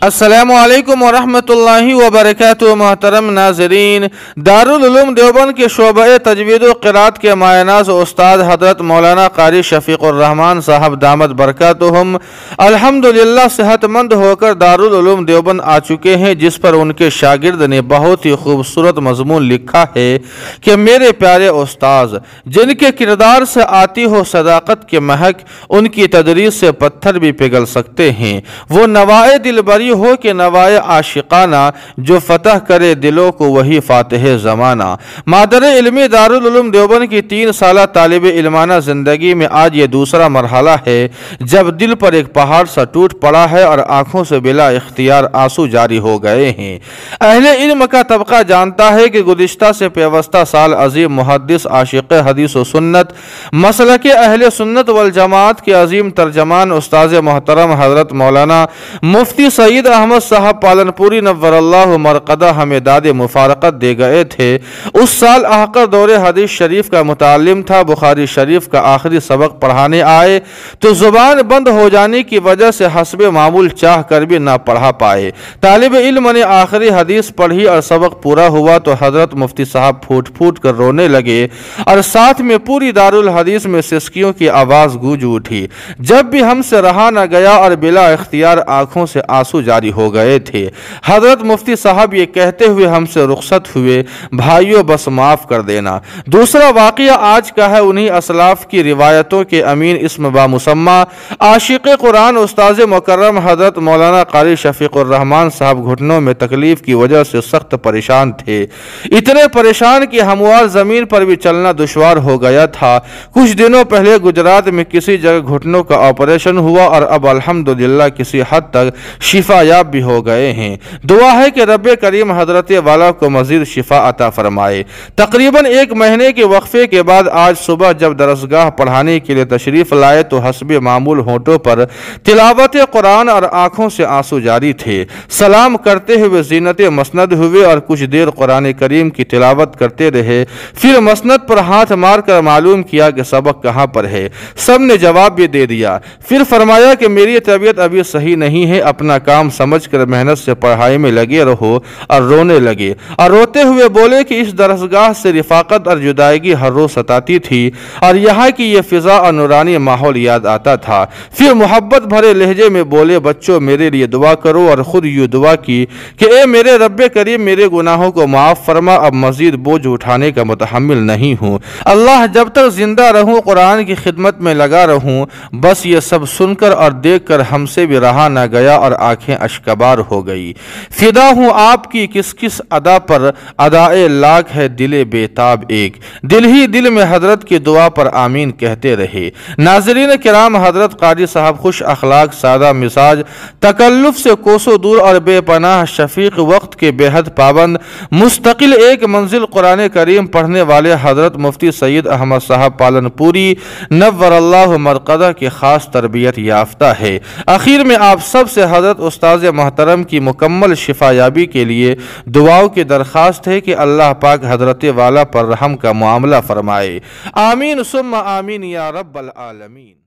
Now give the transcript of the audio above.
السلام علیکم ورحمۃ اللہ وبرکاتہ۔ محترم ناظرین، دارالعلوم دیوبند کے شعبہ تجوید و قرات کے مایہ ناز استاد حضرت مولانا قاری شفیق الرحمان صاحب دامت برکاتہم الحمدللہ صحت مند ہو کر دارالعلوم دیوبند آ چکے ہیں، جس پر ان کے شاگرد نے بہت ہی خوبصورت مضمون لکھا ہے کہ میرے پیارے استاذ، جن کے کردار سے آتی ہو صداقت کے مہک، ان کی تدریس سے پتھر بھی پگھل سکتے ہیں۔ وہ نوائے دل بری ہو کہ نوائے عاشقانہ، جو فتح کرے دلوں کو وہی فاتح زمانہ۔ مادر علمی دارالعلوم دیوبند کی 3 سالہ طالب علمانہ زندگی میں آج یہ دوسرا مرحلہ ہے جب دل پر ایک پہاڑ سا ٹوٹ پڑا ہے اور آنکھوں سے بلا اختیار آنسو جاری ہو گئے ہیں۔ اہل علم کا طبقہ جانتا ہے کہ گزشتہ سے پیوستہ سال عظیم محدث، عاشق حدیث و سنت، مسلک اہل سنت والجماعت کے عظیم ترجمان استاذ محترم حضرت مولانا مفتی سعید احمد صاحب پالنپوری نور اللہ مرقدہ ہمیں داد مفارقت دے گئے تھے۔ اس سال احقر دور حدیث شریف کا متعلم تھا، بخاری شریف کا آخری سبق پڑھانے آئے تو زبان بند ہو جانے کی وجہ سے حسب معمول چاہ کر بھی نہ پڑھا پائے۔ طالب علم نے آخری حدیث پڑھی اور سبق پورا ہوا تو حضرت مفتی صاحب پھوٹ پھوٹ کر رونے لگے اور ساتھ میں پوری دارالحدیث میں سسکیوں کی آواز گونج اٹھی۔ جب بھی ہم سے رہا نہ گیا اور بلا اختیار آنکھوں سے آنسو جاری ہو گئے تھے۔ حضرت مفتی صاحب یہ کہتے ہوئے ہم سے رخصت ہوئے، بھائیو بس معاف کر دینا۔ دوسرا واقعہ آج کا ہے انہی اسلاف کی روایتوں کے امین اسم بامسمہ عاشق قرآن استاذ مکرم حضرت مولانا قاری شفیق الرحمان صاحب گھٹنوں میں تکلیف کی وجہ سے سخت پریشان تھے، اتنے پریشان کہ ہموار زمین پر بھی چلنا دشوار ہو گیا تھا۔ کچھ دنوں پہلے گجرات میں کسی جگہ گھٹنوں کا آپریشن ہوا اور اب الحمدللہ کسی حد تک شفا یاب بھی ہو گئے ہیں۔ دعا ہے کہ رب کریم حضرت والا کو مزید شفا عطا فرمائے۔ تقریباً 1 مہینے کے وقفے کے بعد آج صبح جب درسگاہ پڑھانے کے لیے تشریف لائے تو حسب معمول ہونٹوں پر تلاوت قرآن اور آنکھوں سے آنسو جاری تھے۔ سلام کرتے ہوئے زینت مسند ہوئے اور کچھ دیر قرآن کریم کی تلاوت کرتے رہے، پھر مسند پر ہاتھ مار کر معلوم کیا کہ سبق کہاں پر ہے۔ سب نے جواب بھی دے دیا، پھر فرمایا کہ میری طبیعت ابھی صحیح نہیں ہے، اپنا کام سمجھ کر محنت سے پڑھائی میں لگے رہو، اور رونے لگے اور روتے ہوئے بولے کہ اس درسگاہ سے رفاقت اور جدائیگی ہر روز ستاتی تھی اور یہاں کی یہ فضا اور نورانی ماحول یاد آتا تھا۔ پھر محبت بھرے لہجے میں بولے، بچوں میرے لیے دعا کرو، اور خود یوں دعا کی کہ اے میرے رب کریم میرے گناہوں کو معاف فرما، اب مزید بوجھ اٹھانے کا متحمل نہیں ہوں۔ اللہ جب تک زندہ رہوں قرآن کی خدمت میں لگا رہوں۔ بس یہ سب سن کر اور دیکھ کر ہم سے بھی رہا نہ گیا اور آنکھیں اشکبار ہو گئی۔ فدا ہوں آپ کی کس کس ادا پر، ادائے لاکھ ہے دل بیتاب ایک، دل ہی دل میں حضرت کی دعا پر آمین کہتے رہے۔ ناظرین کرام، حضرت قاری صاحب خوش اخلاق، سادہ مزاج، تکلف سے کوسوں دور اور بے پناہ شفیق، وقت کے بے حد پابند، مستقل ایک منزل قرآن کریم پڑھنے والے حضرت مفتی سعید احمد صاحب پالنپوری نور اللہ مرقدہ کی خاص تربیت یافتہ ہے۔ آخر میں آپ سب سے حضرت استاذ محترم کی مکمل شفا یابی کے لیے دعاؤں کی درخواست ہے کہ اللہ پاک حضرت والا پر رحم کا معاملہ فرمائے۔ آمین ثم آمین یا رب العالمین۔